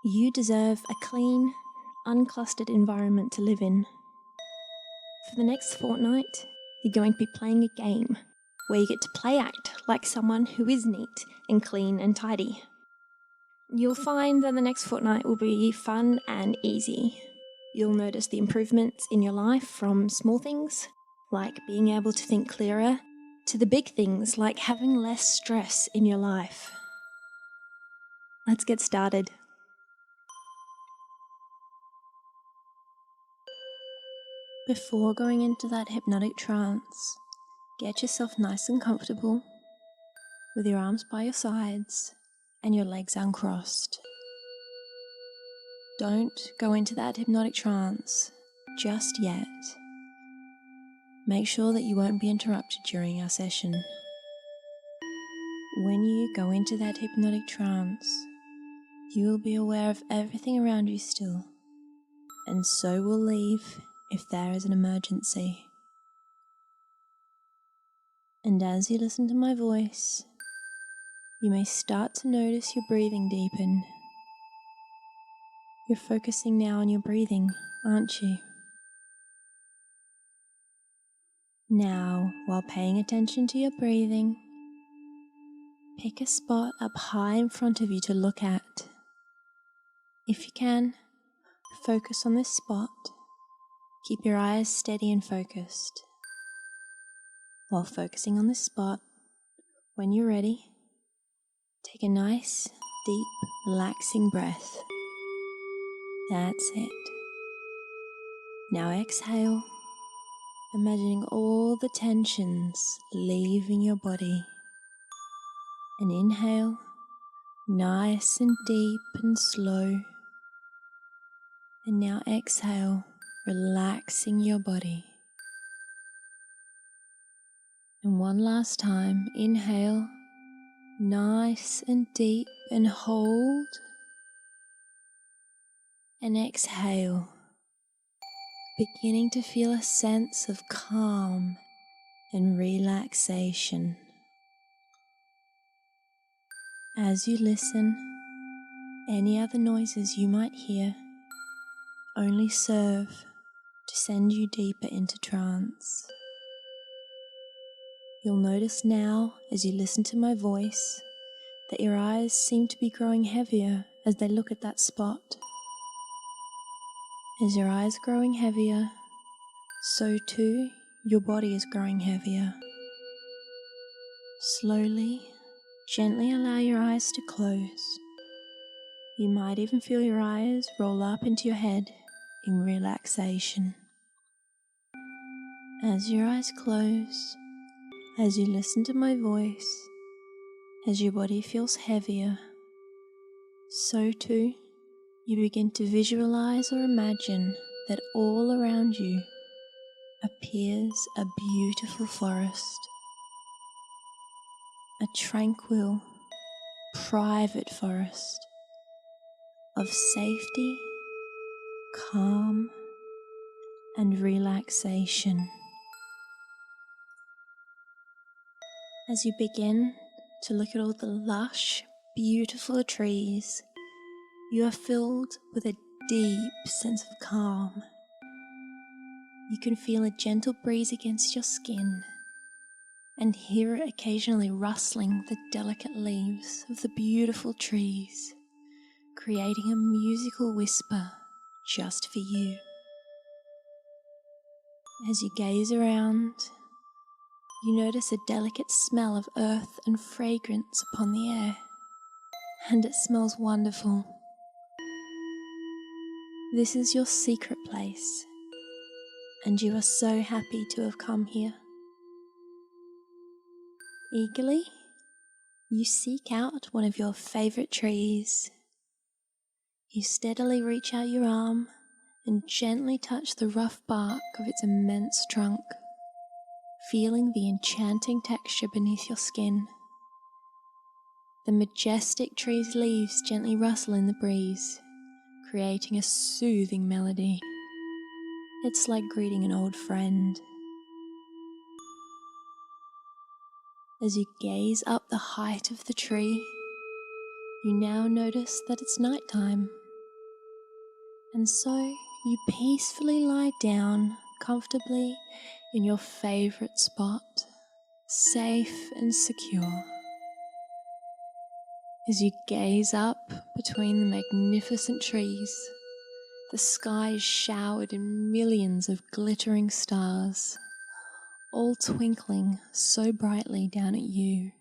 You deserve a clean, unclustered environment to live in. For the next fortnight, you're going to be playing a game where you get to play act like someone who is neat and clean and tidy. You'll find that the next fortnight will be fun and easy. You'll notice the improvements in your life from small things, like being able to think clearer, to the big things like having less stress in your life. Let's get started. Before going into that hypnotic trance, get yourself nice and comfortable with your arms by your sides and your legs uncrossed. Don't go into that hypnotic trance just yet. Make sure that you won't be interrupted during our session. When you go into that hypnotic trance, you will be aware of everything around you still, and so will leave if there is an emergency. And as you listen to my voice, you may start to notice your breathing deepen. You're focusing now on your breathing, aren't you? Now, while paying attention to your breathing, pick a spot up high in front of you to look at. If you can, focus on this spot. Keep your eyes steady and focused. While focusing on this spot, when you're ready, take a nice, deep, relaxing breath. That's it. Now exhale, imagining all the tensions leaving your body. And inhale, nice and deep and slow. And now exhale, relaxing your body. And one last time, inhale, nice and deep and hold. And exhale, beginning to feel a sense of calm and relaxation. As you listen, any other noises you might hear only serve to send you deeper into trance. You'll notice now, as you listen to my voice, that your eyes seem to be growing heavier as they look at that spot. As your eyes are growing heavier, so too your body is growing heavier. Slowly, gently allow your eyes to close. You might even feel your eyes roll up into your head in relaxation. As your eyes close, as you listen to my voice, as your body feels heavier, so too you begin to visualize or imagine that all around you appears a beautiful forest, a tranquil, private forest of safety, calm, and relaxation. As you begin to look at all the lush, beautiful trees, you are filled with a deep sense of calm. You can feel a gentle breeze against your skin and hear it occasionally rustling the delicate leaves of the beautiful trees, creating a musical whisper just for you. As you gaze around, you notice a delicate smell of earth and fragrance upon the air, and it smells wonderful. This is your secret place, and you are so happy to have come here. Eagerly, you seek out one of your favorite trees. You steadily reach out your arm and gently touch the rough bark of its immense trunk, feeling the enchanting texture beneath your skin. The majestic tree's leaves gently rustle in the breeze, creating a soothing melody. It's like greeting an old friend. As you gaze up the height of the tree, you now notice that it's nighttime, And so you peacefully lie down comfortably in your favorite spot, safe and secure. As you gaze up between the magnificent trees, the sky is showered in millions of glittering stars, all twinkling so brightly down at you.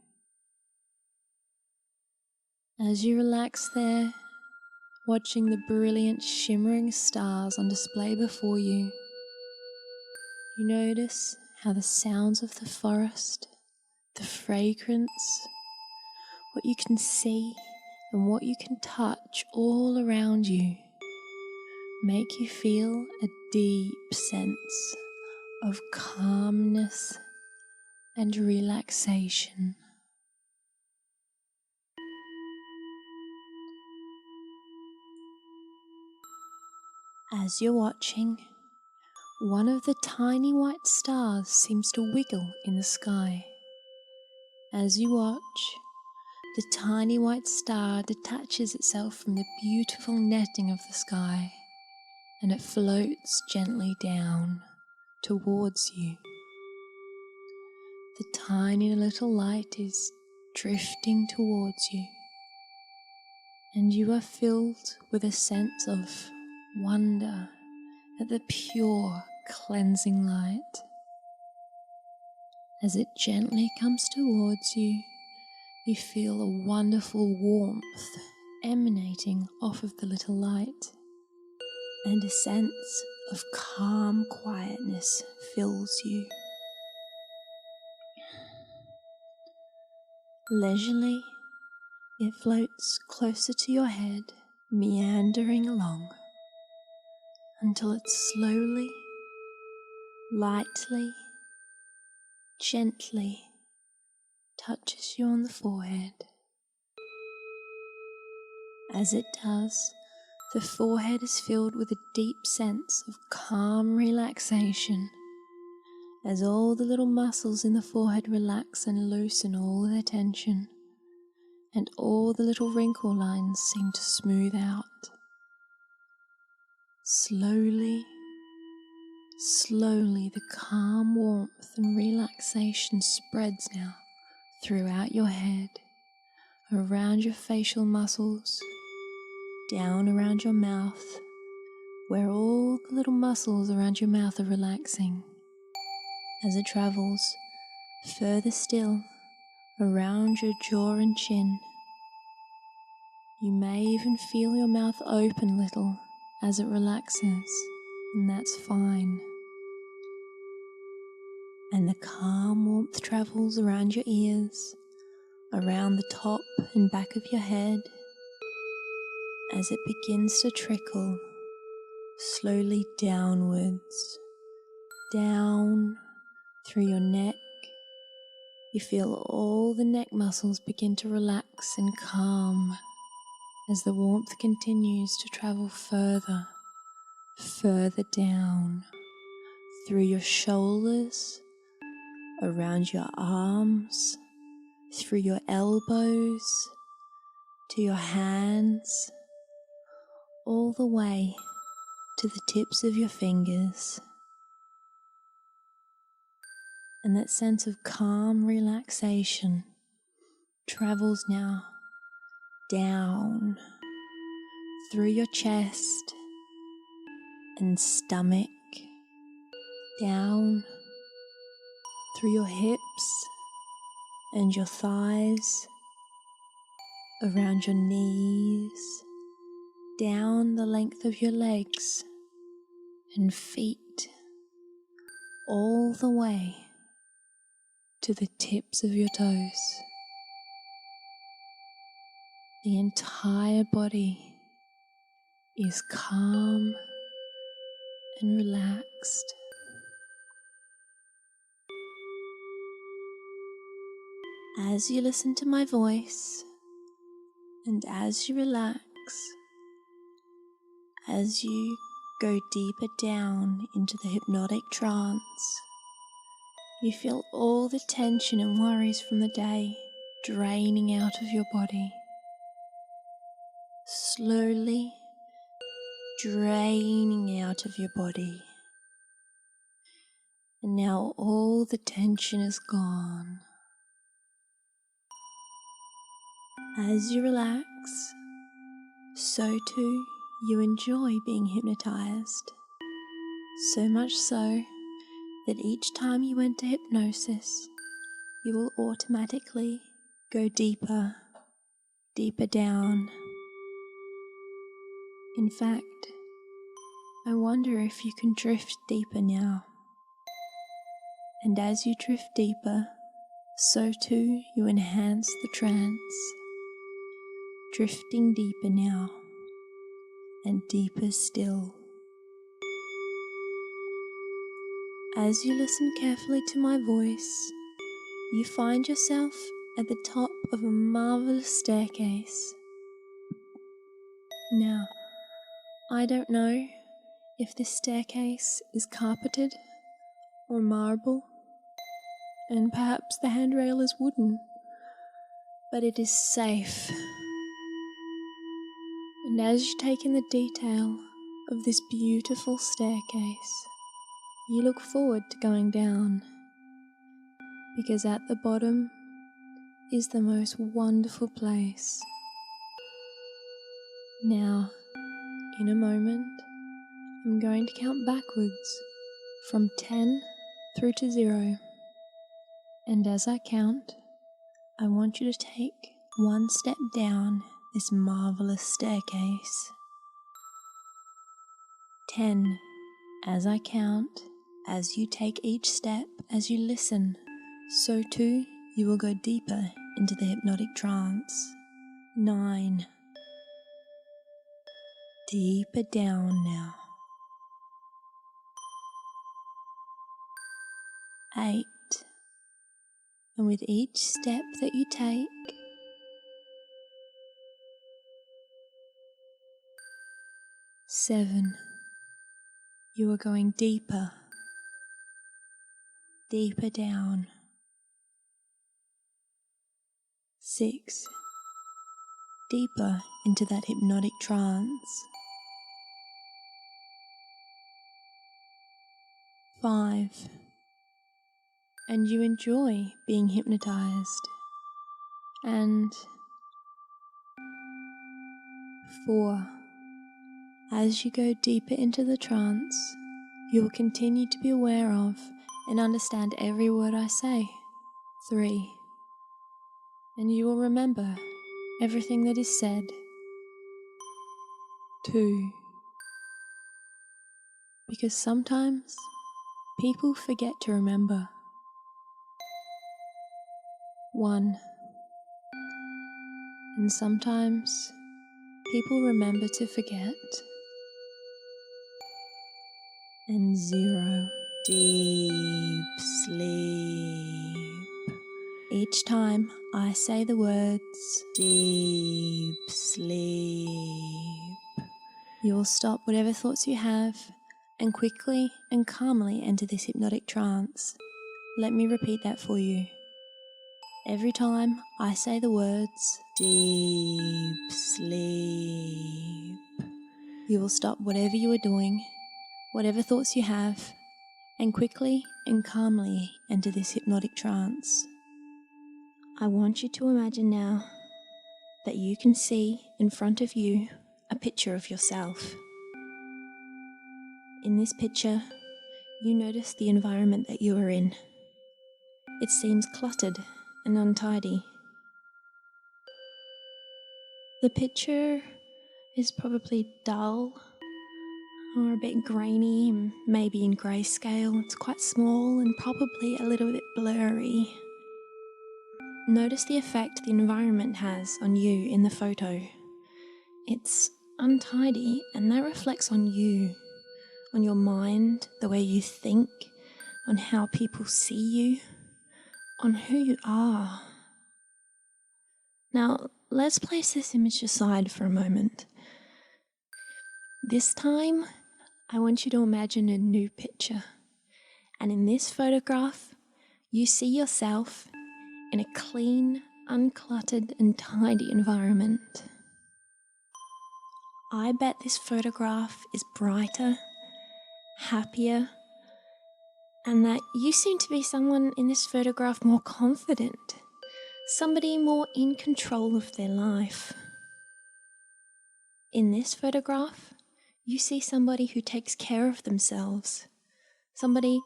As you relax there, watching the brilliant shimmering stars on display before you, you notice how the sounds of the forest, the fragrance, what you can see and what you can touch all around you make you feel a deep sense of calmness and relaxation. As you're watching, one of the tiny white stars seems to wiggle in the sky. As you watch, the tiny white star detaches itself from the beautiful netting of the sky, and it floats gently down towards you. The tiny little light is drifting towards you, and you are filled with a sense of wonder at the pure, cleansing light. As it gently comes towards you, you feel a wonderful warmth emanating off of the little light, and a sense of calm quietness fills you. Leisurely, it floats closer to your head, meandering along, until it slowly, lightly, gently touches you on the forehead. As it does, the forehead is filled with a deep sense of calm relaxation, as all the little muscles in the forehead relax and loosen all their tension, and all the little wrinkle lines seem to smooth out. Slowly, slowly, the calm warmth and relaxation spreads now throughout your head, around your facial muscles, down around your mouth, where all the little muscles around your mouth are relaxing. As it travels further still around your jaw and chin, you may even feel your mouth open a little as it relaxes, and that's fine. And the calm warmth travels around your ears, around the top and back of your head, as it begins to trickle slowly downwards, down through your neck. You feel all the neck muscles begin to relax and calm as the warmth continues to travel further, further down through your shoulders, around your arms, through your elbows, to your hands, all the way to the tips of your fingers. And that sense of calm relaxation travels now down through your chest and stomach, down through your hips and your thighs, around your knees, down the length of your legs and feet, all the way to the tips of your toes. The entire body is calm and relaxed. As you listen to my voice and as you relax, as you go deeper down into the hypnotic trance, you feel all the tension and worries from the day draining out of your body, slowly draining out of your body. And now all the tension is gone. As you relax, so too you enjoy being hypnotized. So much so that each time you enter hypnosis, you will automatically go deeper, deeper down. In fact, I wonder if you can drift deeper now. And as you drift deeper, so too you enhance the trance, drifting deeper now, and deeper still. As you listen carefully to my voice, you find yourself at the top of a marvelous staircase. Now, I don't know if this staircase is carpeted or marble, and perhaps the handrail is wooden, but it is safe. And as you take in the detail of this beautiful staircase, you look forward to going down, because at the bottom is the most wonderful place. Now, in a moment, I'm going to count backwards from 10 through to 0. And as I count, I want you to take one step down this marvelous staircase. 10. As I count, as you take each step, as you listen, so too you will go deeper into the hypnotic trance. 9. Deeper down now. 8. And with each step that you take, 7. You are going deeper, deeper down. 6. Deeper into that hypnotic trance. 5. And you enjoy being hypnotized. And 4. As you go deeper into the trance, you will continue to be aware of and understand every word I say. 3. And you will remember everything that is said. 2. Because sometimes people forget to remember. 1. And sometimes people remember to forget. And 0. Deep sleep. Each time I say the words deep sleep, you will stop whatever thoughts you have and quickly and calmly enter this hypnotic trance. Let me repeat that for you. Every time I say the words deep sleep, you will stop whatever you are doing, whatever thoughts you have, and quickly and calmly enter this hypnotic trance. I want you to imagine now that you can see in front of you a picture of yourself. In this picture, you notice the environment that you are in. It seems cluttered and untidy. The picture is probably dull or a bit grainy, maybe in grayscale. It's quite small and probably a little bit blurry. Notice the effect the environment has on you in the photo. It's untidy, and that reflects on you, on your mind, the way you think, on how people see you, on who you are. Now, let's place this image aside for a moment. This time, I want you to imagine a new picture. And in this photograph, you see yourself in a clean, uncluttered, and tidy environment. I bet this photograph is brighter, happier, and that you seem to be someone in this photograph more confident, somebody more in control of their life. In this photograph, you see somebody who takes care of themselves, somebody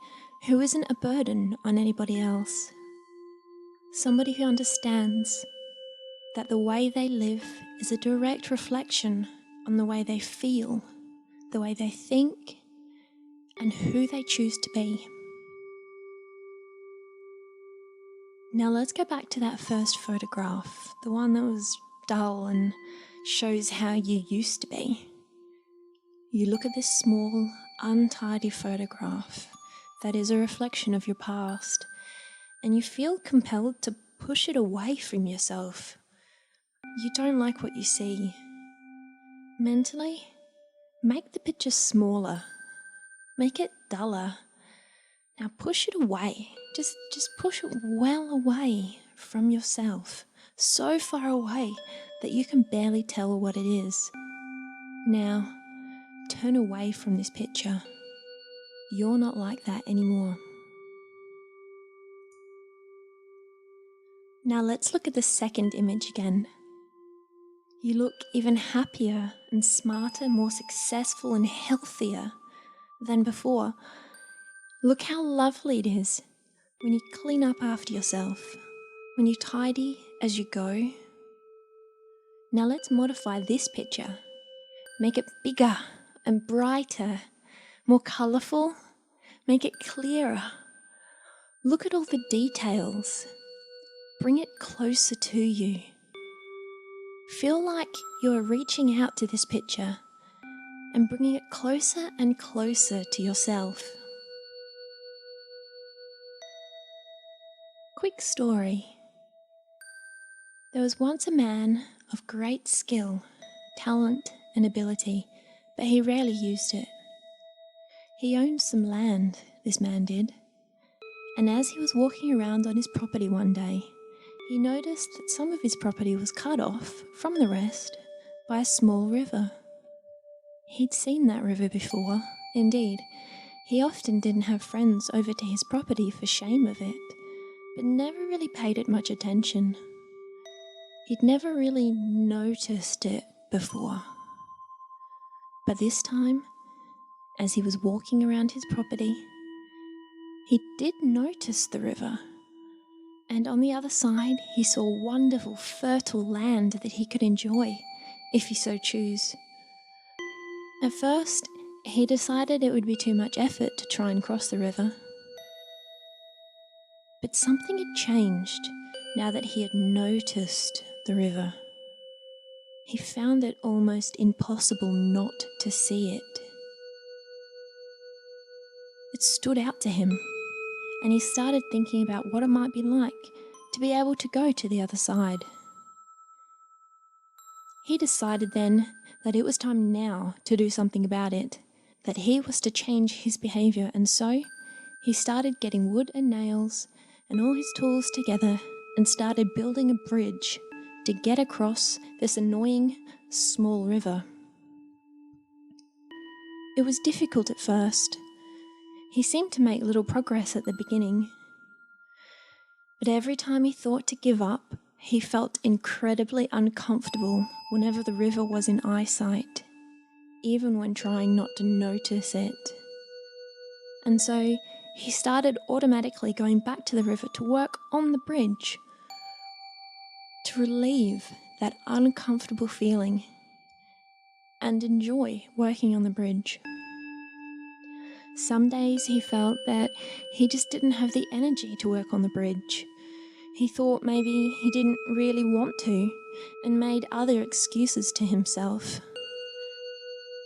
who isn't a burden on anybody else, somebody who understands that the way they live is a direct reflection on the way they feel, the way they think, and who they choose to be. Now let's go back to that first photograph, the one that was dull and shows how you used to be. You look at this small, untidy photograph that is a reflection of your past, and you feel compelled to push it away from yourself. You don't like what you see. Mentally, make the picture smaller. Make it duller. Now push it away. Just push it well away from yourself. So far away that you can barely tell what it is. Now, turn away from this picture. You're not like that anymore. Now let's look at the second image again. You look even happier and smarter, more successful and healthier than before. Look how lovely it is when you clean up after yourself, when you tidy as you go. Now let's modify this picture. Make it bigger and brighter, more colourful. Make it clearer. Look at all the details. Bring it closer to you. Feel like you are reaching out to this picture and bringing it closer and closer to yourself. Quick story. There was once a man of great skill, talent and ability, but he rarely used it. He owned some land, this man did, and as he was walking around on his property one day, he noticed that some of his property was cut off from the rest by a small river. He'd seen that river before. Indeed, he often didn't have friends over to his property for shame of it, but never really paid it much attention. He'd never really noticed it before. But this time, as he was walking around his property, he did notice the river. And on the other side, he saw wonderful, fertile land that he could enjoy, if he so choose. At first, he decided it would be too much effort to try and cross the river. But something had changed now that he had noticed the river. He found it almost impossible not to see it. It stood out to him, and he started thinking about what it might be like to be able to go to the other side. He decided then that it was time now to do something about it, that he was to change his behaviour, and so he started getting wood and nails and all his tools together and started building a bridge to get across this annoying small river. It was difficult at first. He seemed to make little progress at the beginning. But every time he thought to give up, he felt incredibly uncomfortable whenever the river was in eyesight, even when trying not to notice it. And so he started automatically going back to the river to work on the bridge, to relieve that uncomfortable feeling and enjoy working on the bridge. Some days he felt that he just didn't have the energy to work on the bridge. He thought maybe he didn't really want to and made other excuses to himself.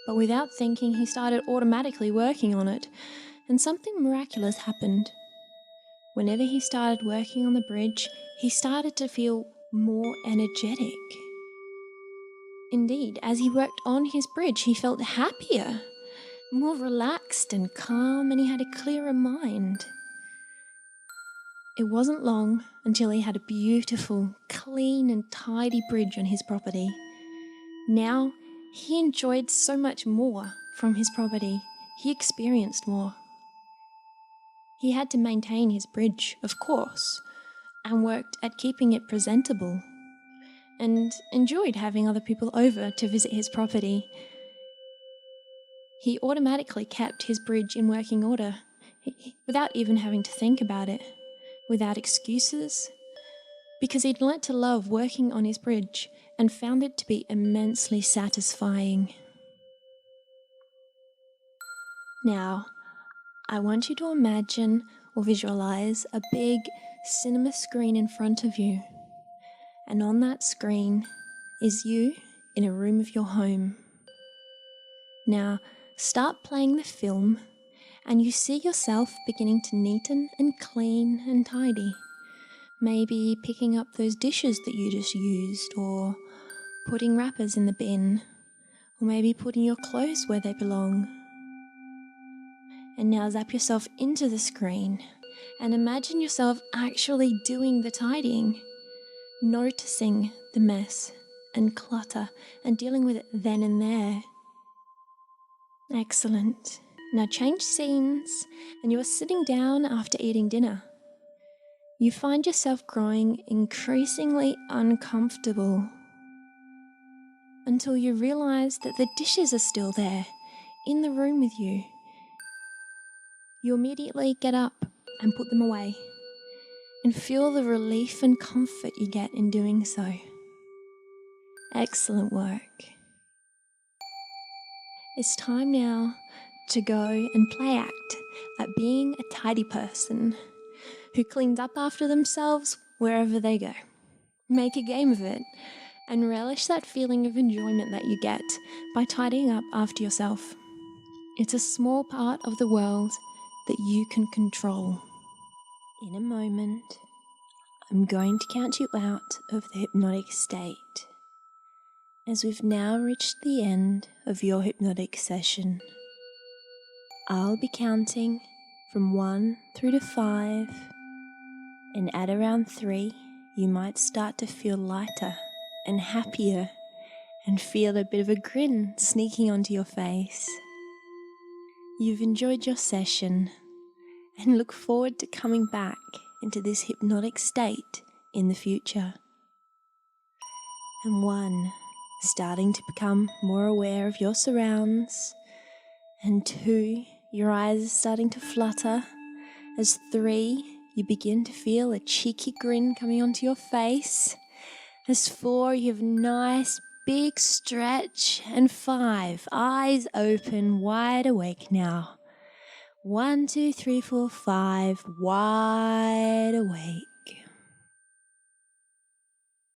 But without thinking, he started automatically working on it, and something miraculous happened. Whenever he started working on the bridge, he started to feel more energetic. Indeed, as he worked on his bridge, he felt happier, more relaxed and calm, and he had a clearer mind. It wasn't long until he had a beautiful, clean and tidy bridge on his property. Now he enjoyed so much more from his property. He experienced more. He had to maintain his bridge, of course, and worked at keeping it presentable, and enjoyed having other people over to visit his property. He automatically kept his bridge in working order, without even having to think about it, without excuses, because he'd learnt to love working on his bridge and found it to be immensely satisfying. Now, I want you to imagine or visualize a big cinema screen in front of you, and on that screen is you in a room of your home. Now, start playing the film, and you see yourself beginning to neaten and clean and tidy. Maybe picking up those dishes that you just used, or putting wrappers in the bin, or maybe putting your clothes where they belong. And now zap yourself into the screen and imagine yourself actually doing the tidying, noticing the mess and clutter and dealing with it then and there. Excellent. Now change scenes, and you are sitting down after eating dinner. You find yourself growing increasingly uncomfortable until you realize that the dishes are still there in the room with you. You immediately get up and put them away and feel the relief and comfort you get in doing so. Excellent work. It's time now to go and play act at being a tidy person who cleans up after themselves wherever they go. Make a game of it and relish that feeling of enjoyment that you get by tidying up after yourself. It's a small part of the world that you can control. In a moment, I'm going to count you out of the hypnotic state. As we've now reached the end of your hypnotic session, I'll be counting from 1 through to 5, and at around 3, you might start to feel lighter and happier and feel a bit of a grin sneaking onto your face. You've enjoyed your session and look forward to coming back into this hypnotic state in the future. And 1, starting to become more aware of your surrounds. And 2, your eyes are starting to flutter. As 3, you begin to feel a cheeky grin coming onto your face. As 4, you have a nice big stretch. And 5, eyes open, wide awake now. 1, 2, 3, 4, 5, wide awake.